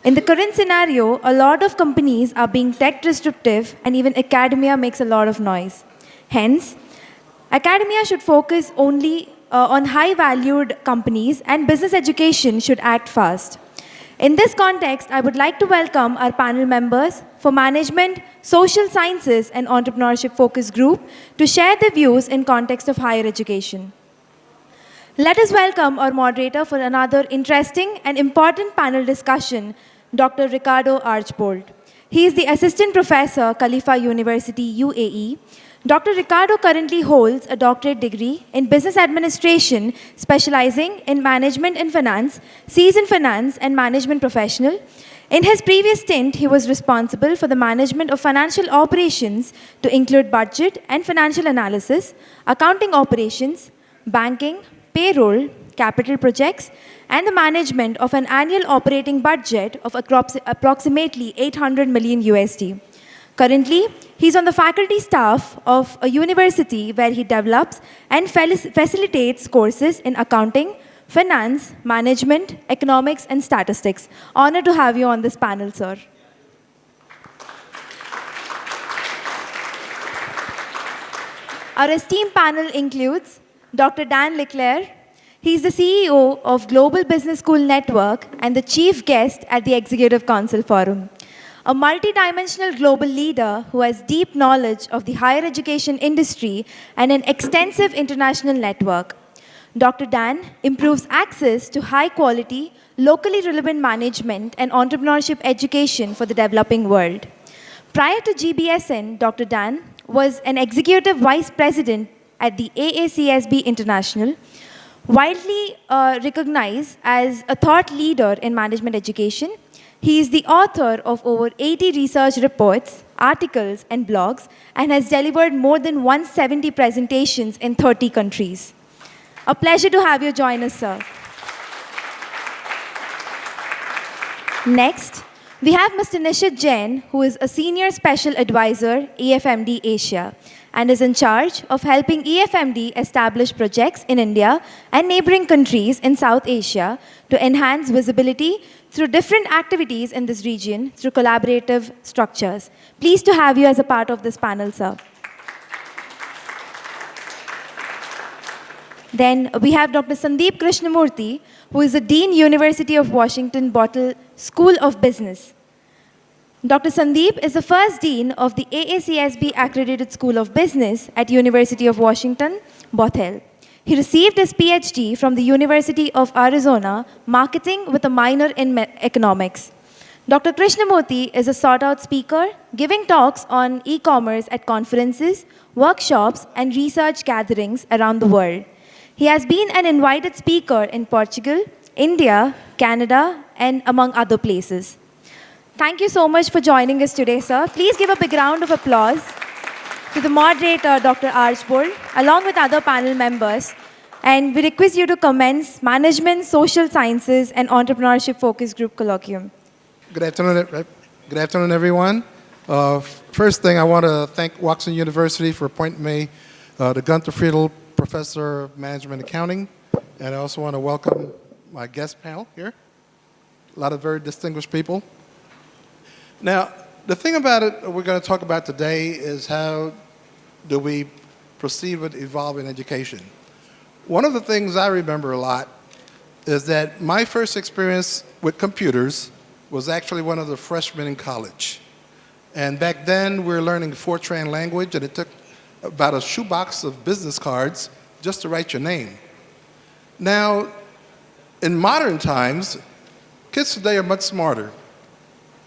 In the current scenario, a lot of companies are being tech disruptive and even academia makes a lot of noise. Hence, academia should focus only on high-valued companies and business education should act fast. In this context, I would like to welcome our panel members for Management, Social Sciences and Entrepreneurship Focus Group to share their views in context of higher education. Let us welcome our moderator for another interesting and important panel discussion, Dr. Ricardo Archbold. He is the Assistant Professor, Khalifa University, UAE. Dr. Ricardo currently holds a doctorate degree in Business Administration, specializing in Management and Finance, seasoned Finance and Management Professional. In his previous stint, he was responsible for the management of financial operations to include budget and financial analysis, accounting operations, banking, payroll, capital projects, and the management of an annual operating budget of approximately 800 million USD. Currently, he's on the faculty staff of a university where he develops and facilitates courses in accounting, finance, management, economics, and statistics. Honored to have you on this panel, sir. Our esteemed panel includes Dr. Dan Leclerc. He's the CEO of Global Business School Network and the chief guest at the Executive Council Forum. A multidimensional global leader who has deep knowledge of the higher education industry and an extensive international network. Dr. Dan improves access to high-quality, locally relevant management and entrepreneurship education for the developing world. Prior to GBSN, Dr. Dan was an executive vice president at the AACSB International, widely recognized as a thought leader in management education. He is the author of over 80 research reports, articles, and blogs, and has delivered more than 170 presentations in 30 countries. A pleasure to have you join us, sir. Next, we have Mr. Nishit Jain, who is a Senior Special Advisor, EFMD Asia, and is in charge of helping EFMD establish projects in India and neighboring countries in South Asia to enhance visibility through different activities in this region through collaborative structures. Pleased to have you as a part of this panel, sir. Then we have Dr. Sandeep Krishnamurthy, who is the Dean, University of Washington Bottle School of Business. Dr. Sandeep is the first Dean of the AACSB Accredited School of Business at University of Washington, Bothell. He received his PhD from the University of Arizona, Marketing with a minor in economics. Dr. Krishnamurthy is a sought-out speaker, giving talks on e-commerce at conferences, workshops, and research gatherings around the world. He has been an invited speaker in Portugal, India, Canada, and among other places. Thank you so much for joining us today, sir. Please give a big round of applause to the moderator, Dr. Archbold, along with other panel members. And we request you to commence Management, Social Sciences, and Entrepreneurship Focus Group Colloquium. Good afternoon, everyone. First thing, I want to thank Washington University for appointing me the Gunther Friedel Professor of Management Accounting. And I also want to welcome my guest panel here. A lot of very distinguished people. Now, the thing about it we're going to talk about today is how do we proceed with evolving education. One of the things I remember a lot is that my first experience with computers was actually one of the freshmen in college. And back then, we were learning Fortran language, and it took about a shoebox of business cards just to write your name. Now, in modern times, kids today are much smarter.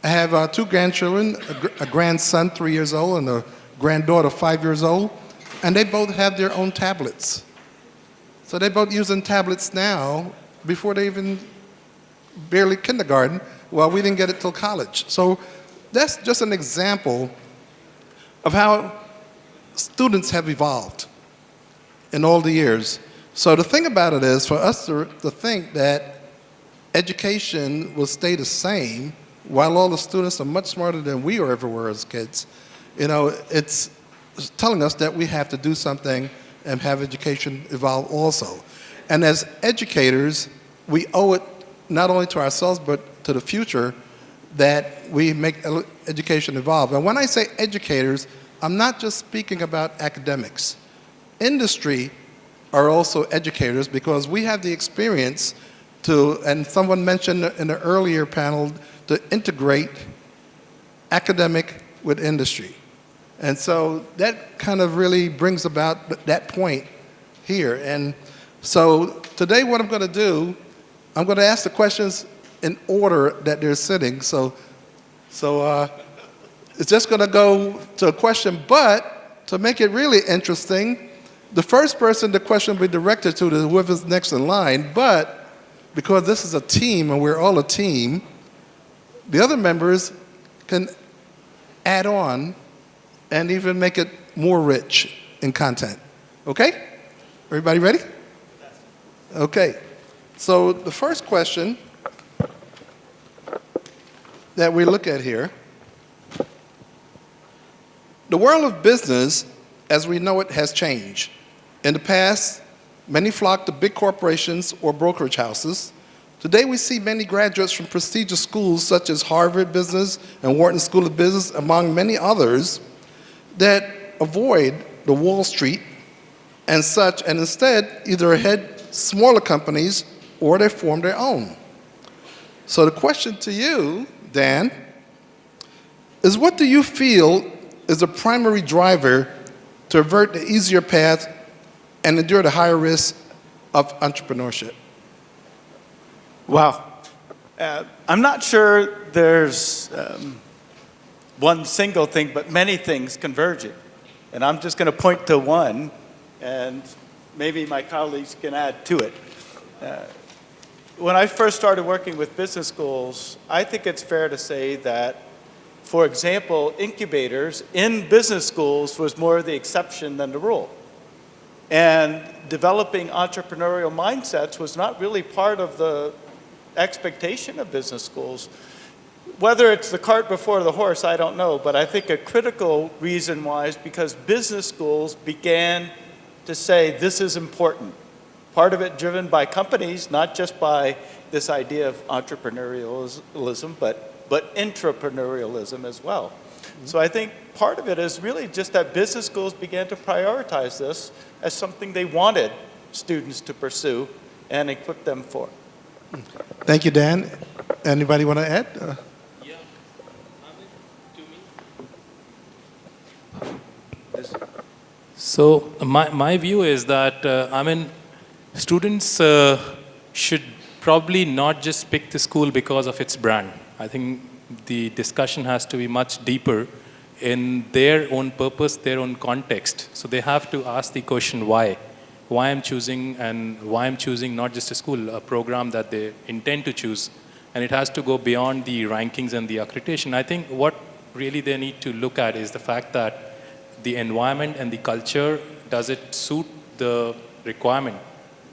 I have two grandchildren, a grandson 3 years old and a granddaughter 5 years old, and they both have their own tablets. So they're both using tablets now before they even barely kindergarten. Well, we didn't get it till college. So that's just an example of how students have evolved in all the years. So the thing about it is, for us to think that education will stay the same while all the students are much smarter than we ever were as kids, you know, it's telling us that we have to do something and have education evolve also. And as educators, we owe it not only to ourselves but to the future that we make education evolve. And when I say educators, I'm not just speaking about academics. Industry are also educators because we have the experience to, and someone mentioned in the earlier panel, to integrate academic with industry. And so that kind of really brings about that point here. And so today what I'm going to do, I'm going to ask the questions in order that they're sitting. So it's just going to go to a question, but to make it really interesting, the first person the question will be directed to is whoever's next in line, but because this is a team and we're all a team, the other members can add on and even make it more rich in content. Okay? Everybody ready? Okay. So the first question that we look at here, the world of business as we know it has changed. In the past, many flocked to big corporations or brokerage houses. Today we see many graduates from prestigious schools such as Harvard Business and Wharton School of Business, among many others, that avoid the Wall Street and such, and instead either head smaller companies or they form their own. So the question to you, Dan, is what do you feel is the primary driver to avert the easier path and endure the higher risk of entrepreneurship? Wow. I'm not sure there's one single thing, but many things converging. And I'm just going to point to one, and maybe my colleagues can add to it. When I first started working with business schools, I think it's fair to say that, for example, incubators in business schools was more the exception than the rule. And developing entrepreneurial mindsets was not really part of the expectation of business schools. Whether it's the cart before the horse, I don't know, but I think a critical reason why is because business schools began to say this is important. Part of it driven by companies, not just by this idea of entrepreneurialism, but intrapreneurialism as well. Mm-hmm. So I think part of it is really just that business schools began to prioritize this as something they wanted students to pursue and equip them for. Thank you, Dan. Anybody want to add? Yeah. So my view is that, students should probably not just pick the school because of its brand. I think the discussion has to be much deeper in their own purpose, their own context. So they have to ask the question why. Why I'm choosing, and why I'm choosing not just a school, a program that they intend to choose. And it has to go beyond the rankings and the accreditation. I think what really they need to look at is the fact that the environment and the culture, does it suit the requirement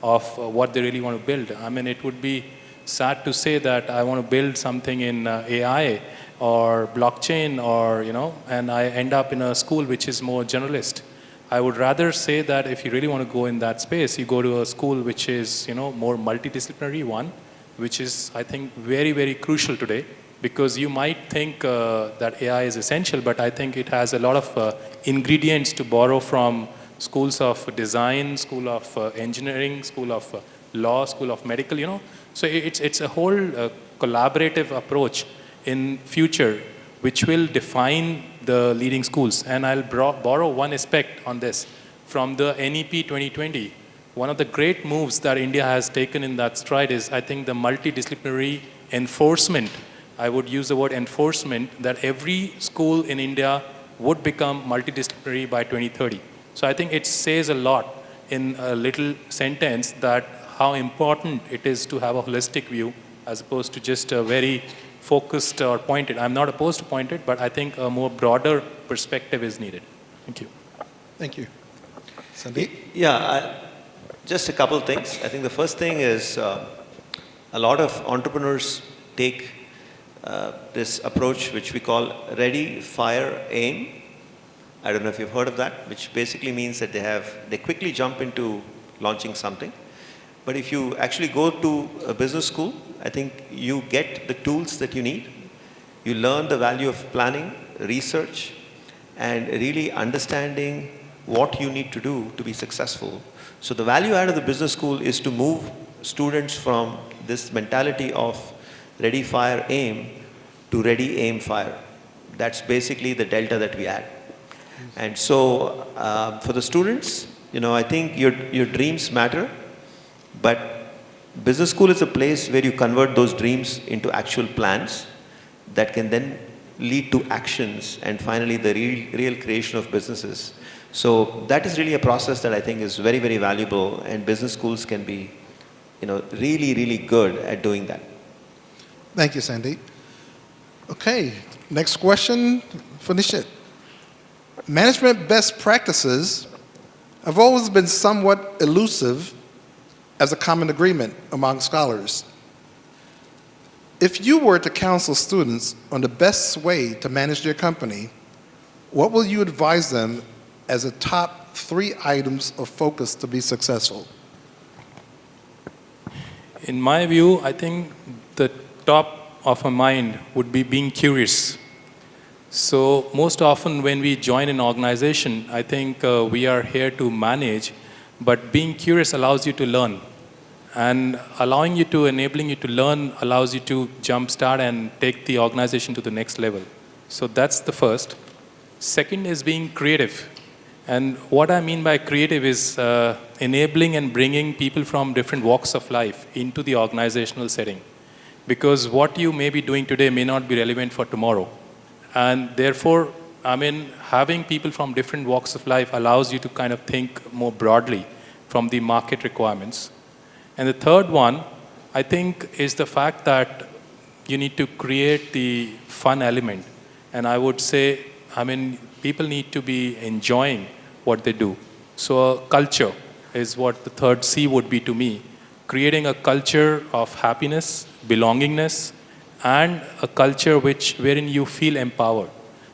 of what they really want to build? I mean, it would be sad to say that I want to build something in AI or blockchain or, and I end up in a school which is more generalist. I would rather say that if you really want to go in that space, you go to a school which is, more multidisciplinary one, which is, I think, very, very crucial today, because you might think that AI is essential, but I think it has a lot of ingredients to borrow from schools of design, school of engineering, school of law, school of medical, So it's a whole collaborative approach in future which will define the leading schools. And I'll borrow one aspect on this. From the NEP 2020, one of the great moves that India has taken in that stride is, I think, the multidisciplinary enforcement. I would use the word enforcement, that every school in India would become multidisciplinary by 2030. So I think it says a lot in a little sentence that how important it is to have a holistic view as opposed to just a very focused or pointed. I'm not opposed to pointed, but I think a more broader perspective is needed. Thank you. Thank you. Sandeep? Yeah, just a couple of things. I think the first thing is a lot of entrepreneurs take this approach which we call ready, fire, aim. I don't know if you've heard of that, which basically means that they quickly jump into launching something. But if you actually go to a business school, I think you get the tools that you need. You learn the value of planning, research, and really understanding what you need to do to be successful. So the value add of the business school is to move students from this mentality of ready, fire, aim to ready, aim, fire. That's basically the delta that we add. And so for the students, I think your dreams matter, but business school is a place where you convert those dreams into actual plans that can then lead to actions and finally the real creation of businesses. So that is really a process that I think is very, very valuable, and business schools can be, really, really good at doing that. Thank you, Sandeep. Okay, next question for Nishit. Management best practices have always been somewhat elusive as a common agreement among scholars. If you were to counsel students on the best way to manage their company, what will you advise them as the top 3 items of focus to be successful? In my view, I think the top of a mind would be being curious. So most often when we join an organization, I think we are here to manage, but being curious allows you to learn. And enabling you to learn allows you to jumpstart and take the organization to the next level. So that's the first. Second is being creative. And what I mean by creative is enabling and bringing people from different walks of life into the organizational setting. Because what you may be doing today may not be relevant for tomorrow. And therefore, having people from different walks of life allows you to kind of think more broadly from the market requirements. And the third one, I think, is the fact that you need to create the fun element. And I would say, people need to be enjoying what they do. So culture is what the third C would be to me. Creating a culture of happiness, belongingness, and a culture wherein you feel empowered.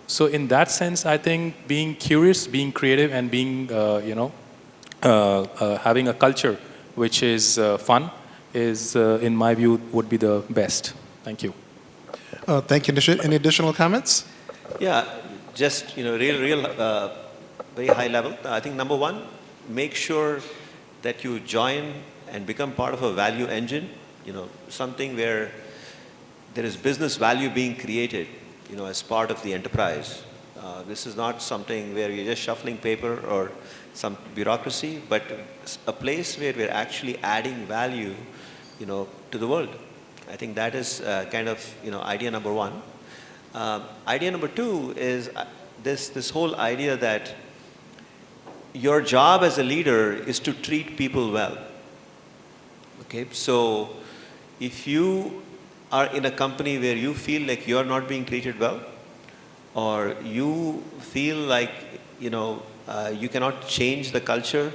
So in that sense, I think being curious, being creative, and being, having a culture which is fun is, in my view, would be the best. Thank you. Thank you, Nishit. Any additional comments? Yeah, just, very high level. I think number one, make sure that you join and become part of a value engine, something where there is business value being created, as part of the enterprise. This is not something where you're just shuffling paper or some bureaucracy, but a place where we're actually adding value, to the world. I think that is kind of, idea number one. Idea number two is this whole idea that your job as a leader is to treat people well. Okay, so if you are in a company where you feel like you're not being treated well, or you feel like, you cannot change the culture,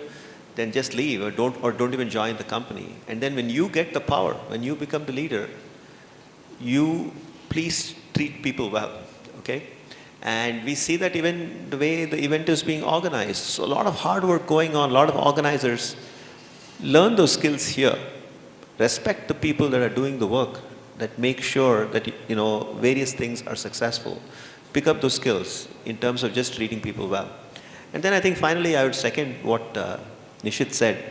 then just leave or don't even join the company. And then when you get the power, when you become the leader, you please treat people well, okay? And we see that even the way the event is being organized. So a lot of hard work going on, a lot of organizers learn those skills here. Respect the people that are doing the work, that make sure that, various things are successful. Pick up those skills in terms of just treating people well. And then I think finally I would second what Nishit said.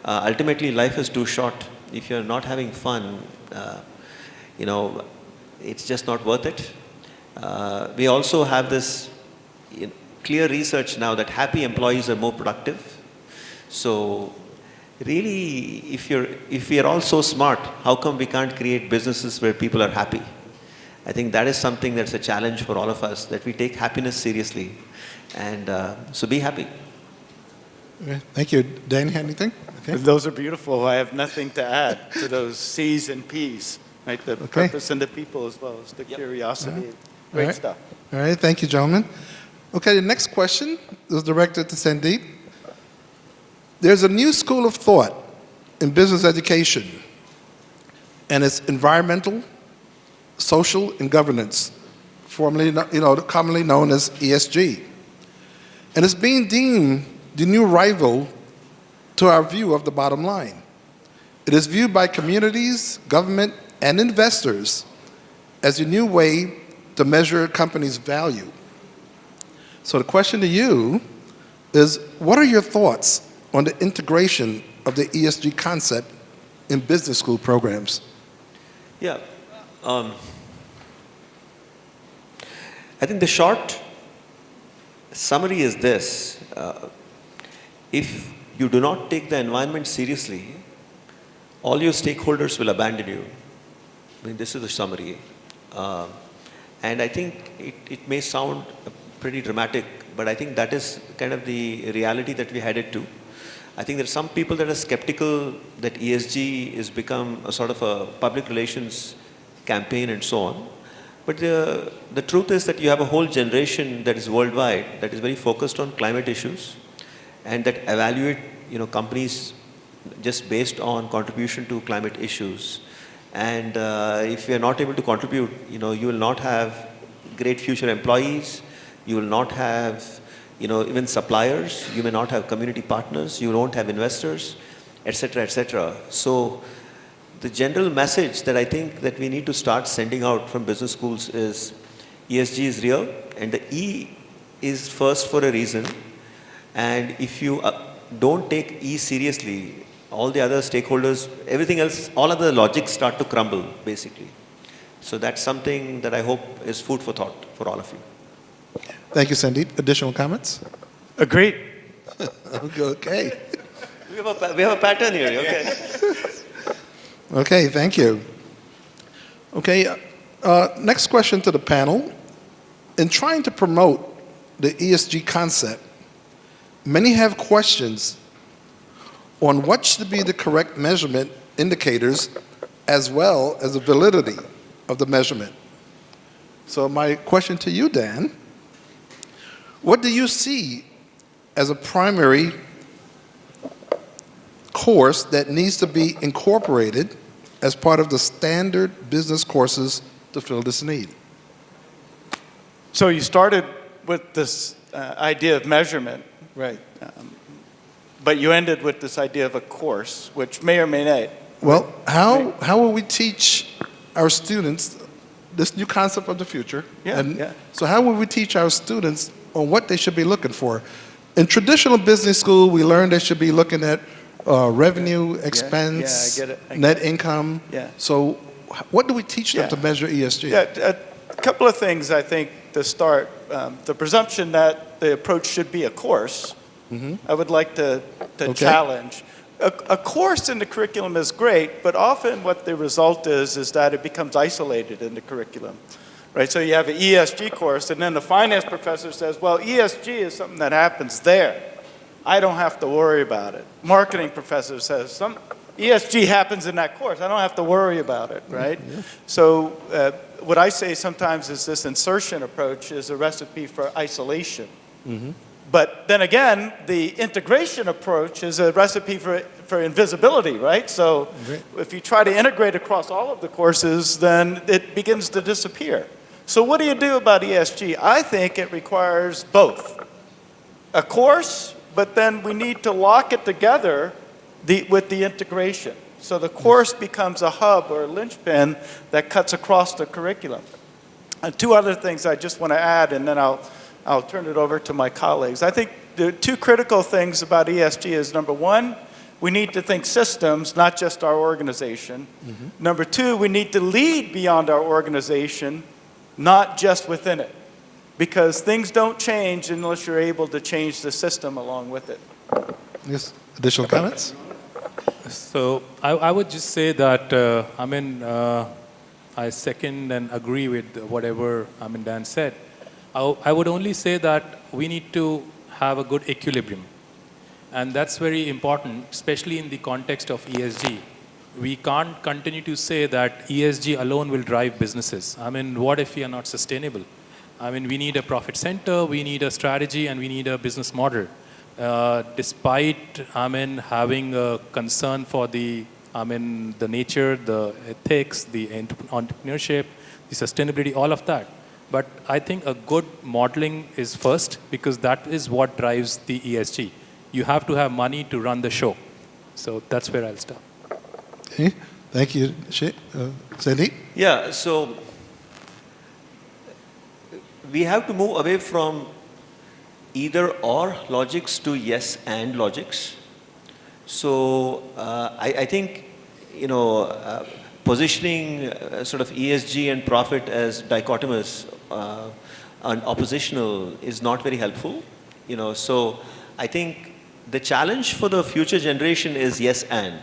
Ultimately, life is too short. If you're not having fun, it's just not worth it. We also have this clear research now that happy employees are more productive. So really, if we are all so smart, how come we can't create businesses where people are happy? I think that is something that's a challenge for all of us, that we take happiness seriously. And so be happy. Okay, thank you. Dan, anything? Okay. Those are beautiful. I have nothing to add to those C's and P's, right? The purpose and the people as well as the curiosity. Great right. stuff. All right, thank you, gentlemen. Okay, the next question is directed to Sandeep. There's a new school of thought in business education, and it's environmental, social, and governance, formerly, commonly known as ESG. And it's being deemed the new rival to our view of the bottom line. It is viewed by communities, government, and investors as a new way to measure a company's value. So the question to you is, what are your thoughts on the integration of the ESG concept in business school programs? Yeah. I think the short summary is this. If you do not take the environment seriously, all your stakeholders will abandon you. I mean, this is the summary. And I think it may sound pretty dramatic, but I think that is kind of the reality that we headed to. I think there are some people that are skeptical that ESG has become a sort of a public relations campaign and so on. But the truth is that you have a whole generation that is worldwide that is very focused on climate issues and that evaluate companies just based on contribution to climate issues. And if you are not able to contribute, you will not have great future employees. You will not have even suppliers. You may not have community partners. You won't have investors, etc., etc. So the general message that I think that we need to start sending out from business schools is ESG is real, and the E is first for a reason. And if you don't take E seriously, all the other stakeholders, everything else, all other logics start to crumble, basically. So that's something that I hope is food for thought for all of you. Thank you, Sandeep. Additional comments? Agreed. Okay. We have a pattern here, okay? Okay, thank you. Okay, next question to the panel. In trying to promote the ESG concept, many have questions on what should be the correct measurement indicators as well as the validity of the measurement. So my question to you, Dan, what do you see as a primary course that needs to be incorporated as part of the standard business courses to fill this need? So you started with this idea of measurement. Right. But you ended with this idea of a course, which may or may not. Well, how will we teach our students this new concept of the future? Yeah. So how will we teach our students on what they should be looking for? In traditional business school, we learned they should be looking at revenue, expense, I get it. net income. Yeah. So what do we teach them to measure ESG? Yeah, a couple of things I think to start. The presumption that the approach should be a course, I would like to challenge. A course in the curriculum is great, but often what the result is that it becomes isolated in the curriculum. Right, so you have an ESG course, and then the finance professor says, well, ESG is something that happens there. I don't have to worry about it. Marketing professor says, some ESG happens in that course. I don't have to worry about it, right? Yeah. So what I say sometimes is this insertion approach is a recipe for isolation. Mm-hmm. But then again, the integration approach is a recipe for invisibility, right? So if you try to integrate across all of the courses, then it begins to disappear. So what do you do about ESG? I think it requires both. A course, but then we need to lock it together with the integration. So the course becomes a hub or a linchpin that cuts across the curriculum. And two other things I just want to add, and then I'll turn it over to my colleagues. I think the two critical things about ESG is, number one, we need to think systems, not just our organization. Mm-hmm. Number two, we need to lead beyond our organization, not just within it. Because things don't change unless you're able to change the system along with it. Yes, additional comments? So I would just say that, I second and agree with whatever Dan said. I would only say that we need to have a good equilibrium. And that's very important, especially in the context of ESG. We can't continue to say that ESG alone will drive businesses. What if we are not sustainable? We need a profit center, we need a strategy, and we need a business model. Despite, having a concern for the nature, the ethics, the entrepreneurship, the sustainability, all of that. But I think a good modeling is first, because that is what drives the ESG. You have to have money to run the show. So that's where I'll stop. Okay. Thank you, Sandeep. Yeah, so we have to move away from either or logics to yes and logics. So I think, positioning sort of ESG and profit as dichotomous and oppositional is not very helpful. So I think the challenge for the future generation is yes and.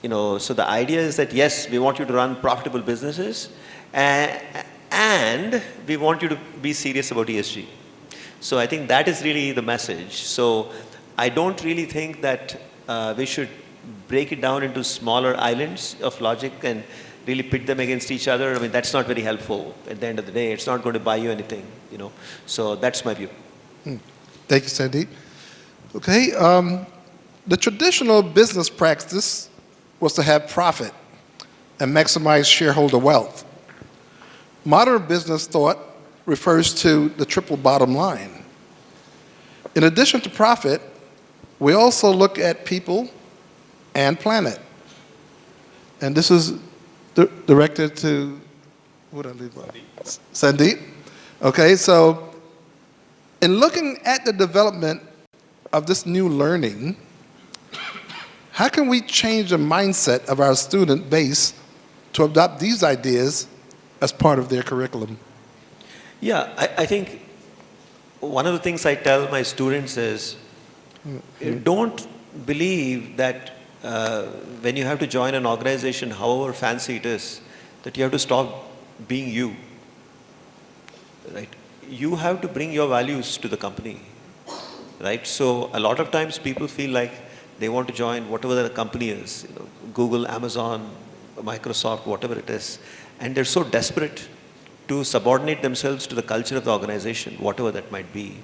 So the idea is that yes, we want you to run profitable businesses, and we want you to be serious about ESG. So I think that is really the message. So I don't really think that we should break it down into smaller islands of logic and really pit them against each other. I mean, that's not very helpful at the end of the day. It's not going to buy you anything, So that's my view. Thank you, Sandeep. Okay, the traditional business practice was to have profit and maximize shareholder wealth. Modern business thought refers to the triple bottom line. In addition to profit, we also look at people and planet. And this is directed to, who did I leave out? Sandeep. Okay, so in looking at the development of this new learning, how can we change the mindset of our student base to adopt these ideas as part of their curriculum? Yeah, I think one of the things I tell my students is, don't believe that when you have to join an organization, however fancy it is, that you have to stop being you, right? You have to bring your values to the company, right? So a lot of times people feel like they want to join whatever the company is, Google, Amazon, Microsoft, whatever it is, and they're so desperate to subordinate themselves to the culture of the organization, whatever that might be.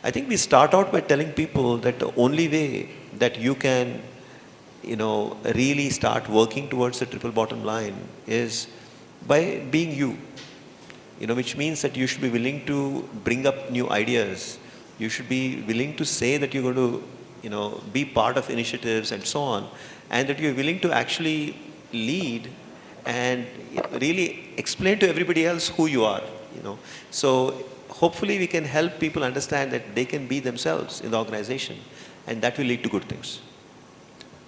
I think we start out by telling people that the only way that you can, really start working towards the triple bottom line is by being you, which means that you should be willing to bring up new ideas. You should be willing to say that you're going to, be part of initiatives and so on, and that you're willing to actually lead and really explain to everybody else who you are, So hopefully we can help people understand that they can be themselves in the organization, and that will lead to good things.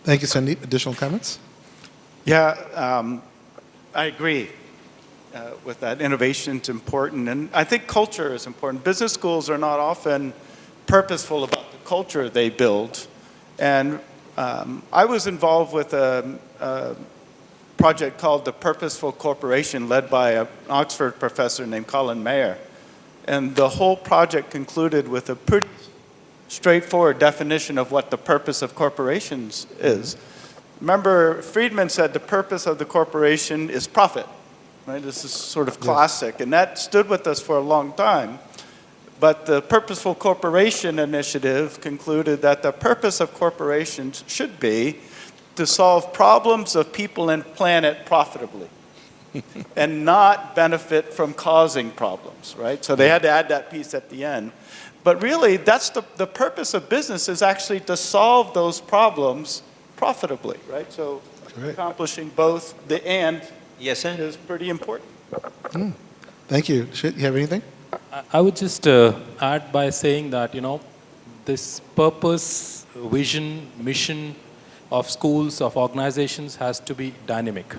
Thank you, Sandeep. Additional comments? Yeah, I agree with that. Innovation's important, and I think culture is important. Business schools are not often purposeful about the culture they build, and I was involved with a project called the Purposeful Corporation, led by an Oxford professor named Colin Mayer, and the whole project concluded with a pretty straightforward definition of what the purpose of corporations is. Remember, Friedman said the purpose of the corporation is profit, right? This is sort of classic, and that stood with us for a long time. But the Purposeful Corporation Initiative concluded that the purpose of corporations should be to solve problems of people and planet profitably and not benefit from causing problems, right? So they had to add that piece at the end. But really, that's the purpose of business, is actually to solve those problems profitably, right? So accomplishing both the and Yes, and is pretty important. Thank you. Shit, you have anything? I would just add by saying that, this purpose, vision, mission of schools, of organizations has to be dynamic.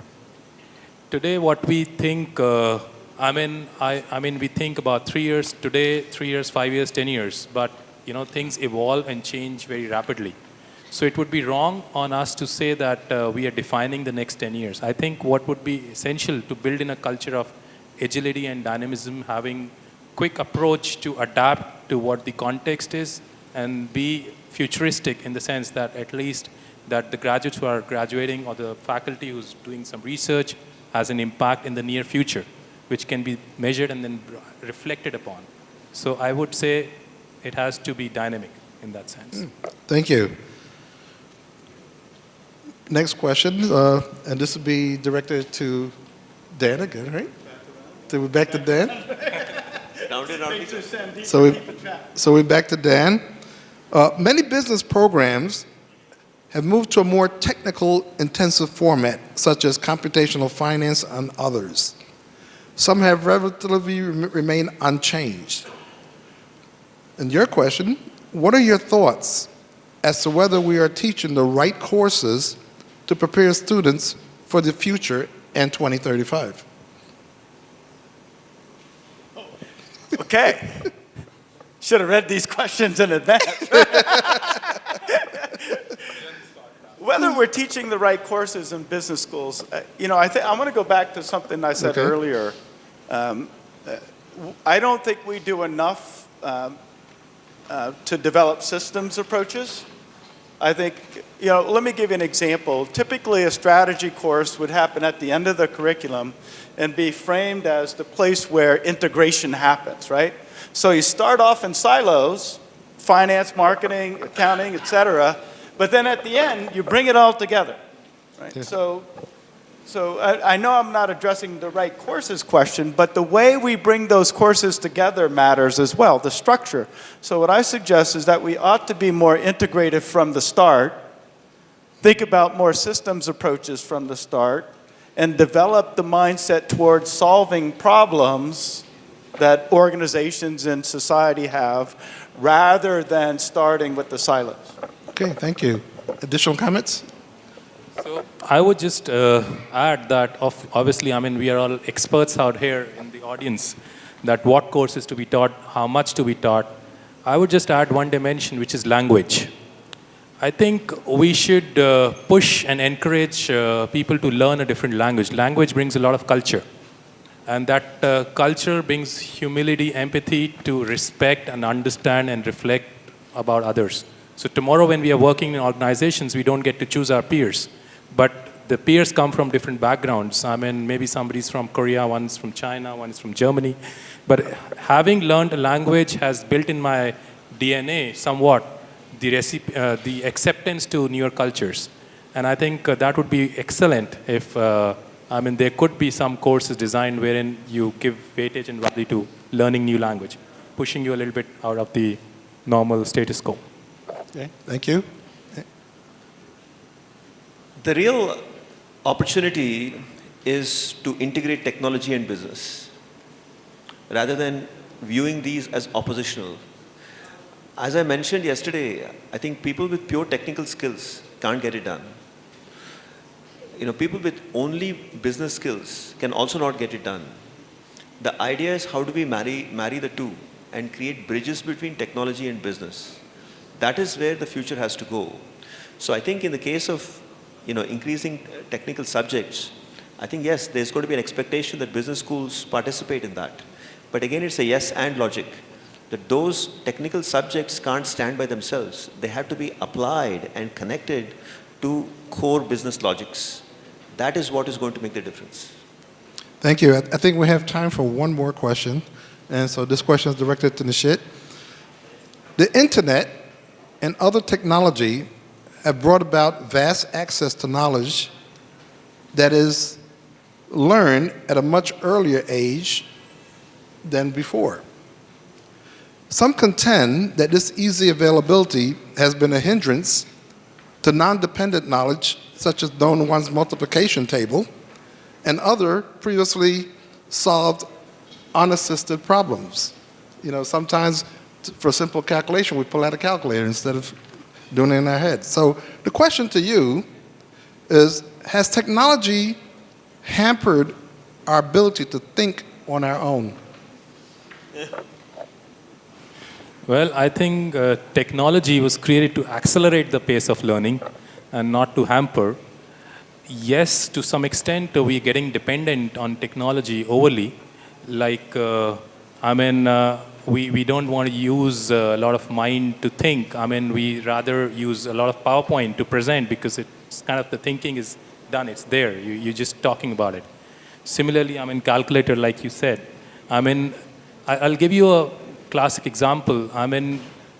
Today, what we think, we think about 3 years today, 3 years, 5 years, 10 years, but, things evolve and change very rapidly. So it would be wrong on us to say that we are defining the next 10 years. I think what would be essential to build in a culture of agility and dynamism, having quick approach to adapt to what the context is and be futuristic in the sense that at least that the graduates who are graduating or the faculty who's doing some research has an impact in the near future, which can be measured and then reflected upon. So I would say it has to be dynamic in that sense. Thank you. Next question, and this will be directed to Dan again, right? So we're back to Dan. So we're back to Dan. Many business programs have moved to a more technical, intensive format, such as computational finance and others. Some have relatively remained unchanged. And your question, what are your thoughts as to whether we are teaching the right courses to prepare students for the future and 2035? Okay. Should have read these questions in advance. Whether we're teaching the right courses in business schools, I want to go back to something I said earlier. I don't think we do enough to develop systems approaches. I think, let me give you an example. Typically, a strategy course would happen at the end of the curriculum and be framed as the place where integration happens, right? So you start off in silos, finance, marketing, accounting, et cetera, but then at the end, you bring it all together, right? Yeah. So I know I'm not addressing the right courses question, but the way we bring those courses together matters as well, the structure. So what I suggest is that we ought to be more integrated from the start, think about more systems approaches from the start, and develop the mindset towards solving problems that organizations and society have, rather than starting with the silos. Okay, thank you. Additional comments? So I would just add that, obviously, we are all experts out here in the audience, that what courses to be taught, how much to be taught. I would just add one dimension, which is language. I think we should push and encourage people to learn a different language. Language brings a lot of culture. And that culture brings humility, empathy to respect and understand and reflect about others. So tomorrow when we are working in organizations, we don't get to choose our peers. But the peers come from different backgrounds. Maybe somebody's from Korea, one's from China, one is from Germany. But having learned a language has built in my DNA somewhat the acceptance to newer cultures. And I think that would be excellent if, there could be some courses designed wherein you give weightage and value to learning new language, pushing you a little bit out of the normal status quo. Okay, thank you. The real opportunity is to integrate technology and business, rather than viewing these as oppositional. As I mentioned yesterday, I think people with pure technical skills can't get it done. People with only business skills can also not get it done. The idea is, how do we marry the two and create bridges between technology and business? That is where the future has to go. So I think in the case of increasing technical subjects, I think yes, there's going to be an expectation that business schools participate in that. But again, it's a yes and logic, that those technical subjects can't stand by themselves. They have to be applied and connected to core business logics. That is what is going to make the difference. Thank you. I think we have time for one more question. And so this question is directed to Nishit. The internet and other technology have brought about vast access to knowledge that is learned at a much earlier age than before. Some contend that this easy availability has been a hindrance to non-dependent knowledge, such as knowing one's multiplication table and other previously solved unassisted problems. Sometimes for simple calculation, we pull out a calculator instead of doing it in our head. So the question to you is, has technology hampered our ability to think on our own? Well, I think technology was created to accelerate the pace of learning and not to hamper. Yes, to some extent, we're getting dependent on technology overly. Like, we don't want to use a lot of mind to think. We rather use a lot of PowerPoint to present, because it's kind of, the thinking is done, it's there. You're just talking about it. Similarly, calculator, like you said. I'll give you a classic example.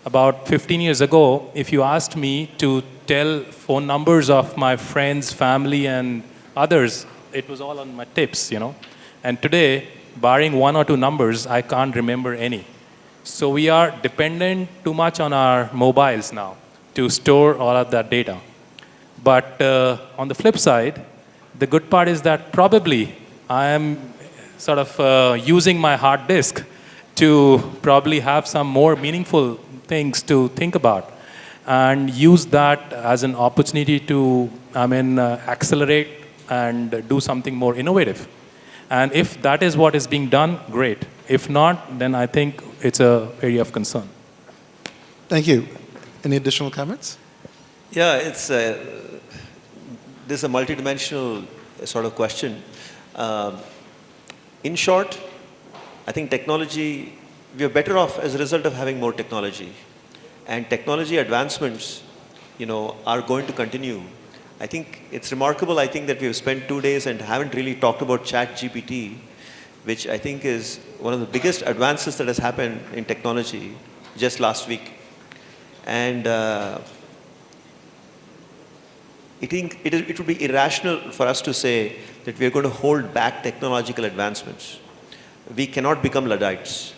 About 15 years ago, if you asked me to tell phone numbers of my friends, family, and others, it was all on my tips, And today, barring one or two numbers, I can't remember any. So we are dependent too much on our mobiles now to store all of that data. But on the flip side, the good part is that probably I am sort of using my hard disk to probably have some more meaningful things to think about and use that as an opportunity to, accelerate and do something more innovative. And if that is what is being done, great. If not, then I think it's an area of concern. Thank you. Any additional comments? Yeah, this is a multidimensional sort of question. In short, I think technology, we are better off as a result of having more technology. And technology advancements, are going to continue. I think it's remarkable, I think, that we've spent 2 days and haven't really talked about ChatGPT, which I think is one of the biggest advances that has happened in technology just last week. And I think it would be irrational for us to say that we are going to hold back technological advancements. We cannot become Luddites.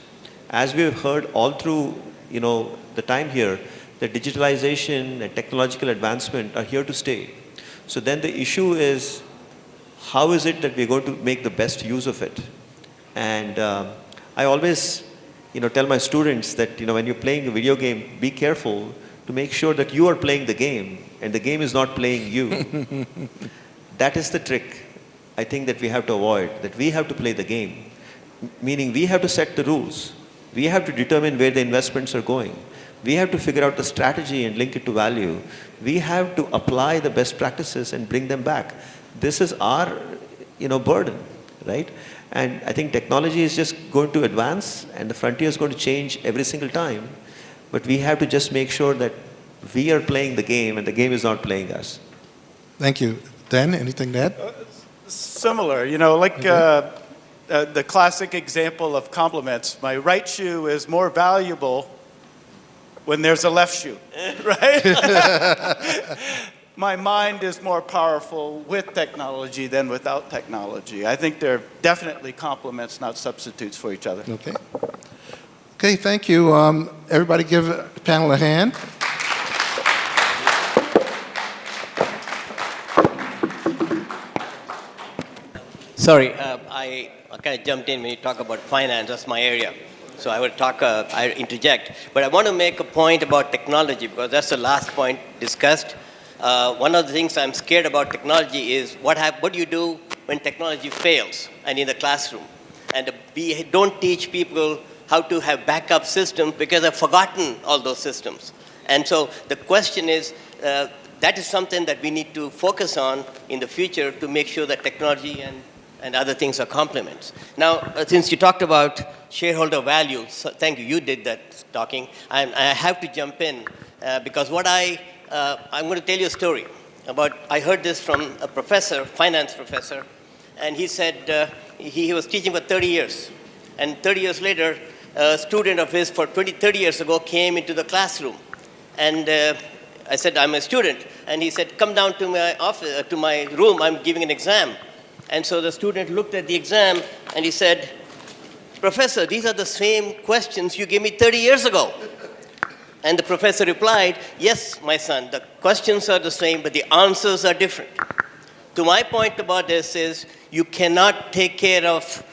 As we have heard all through, the time here, that digitalization and technological advancement are here to stay. So then the issue is, how is it that we're going to make the best use of it? And I always, tell my students that, when you're playing a video game, be careful to make sure that you are playing the game and the game is not playing you. That is the trick, I think, that we have to avoid, that we have to play the game. Meaning we have to set the rules. We have to determine where the investments are going. We have to figure out the strategy and link it to value. We have to apply the best practices and bring them back. This is our, burden, right? And I think technology is just going to advance and the frontier is going to change every single time. But we have to just make sure that we are playing the game and the game is not playing us. Thank you. Dan, anything to add? Similar, the classic example of compliments. My right shoe is more valuable when there's a left shoe, right? My mind is more powerful with technology than without technology. I think they're definitely complements, not substitutes for each other. Okay. Okay, thank you. Everybody give the panel a hand. Sorry, I kind of jumped in when you talk about finance. That's my area. So I will talk, I interject. But I want to make a point about technology because that's the last point discussed. One of the things I'm scared about technology is what do you do when technology fails and in the classroom? And we don't teach people how to have backup systems because they've forgotten all those systems. And so the question is, that is something that we need to focus on in the future to make sure that technology and other things are complements. Now, since you talked about shareholder value, so thank you, you did that talking. I have to jump in because I'm going to tell you a story about, I heard this from a professor, finance professor, and he said he was teaching for 30 years. And 30 years later, a student of his 30 years ago came into the classroom. And I said, I'm a student. And he said, come down to my office, to my room, I'm giving an exam. And so the student looked at the exam and he said, Professor, these are the same questions you gave me 30 years ago. And the professor replied, yes, my son, the questions are the same, but the answers are different. So my point about this is you cannot take care of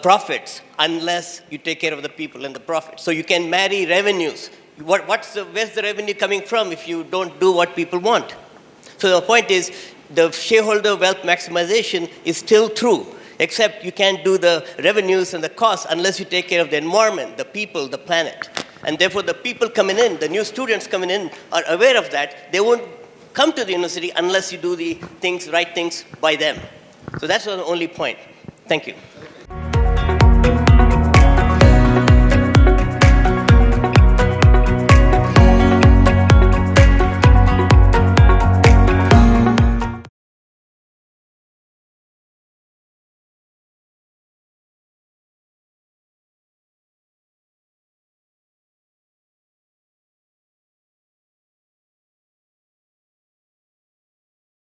profits unless you take care of the people and the profits. So you can marry revenues. Where's the revenue coming from if you don't do what people want? So the point is, the shareholder wealth maximization is still true, except you can't do the revenues and the costs unless you take care of the environment, the people, the planet. And therefore, the people coming in, the new students coming in, are aware of that. They won't come to the university unless you do the right things by them. So that's the only point. Thank you.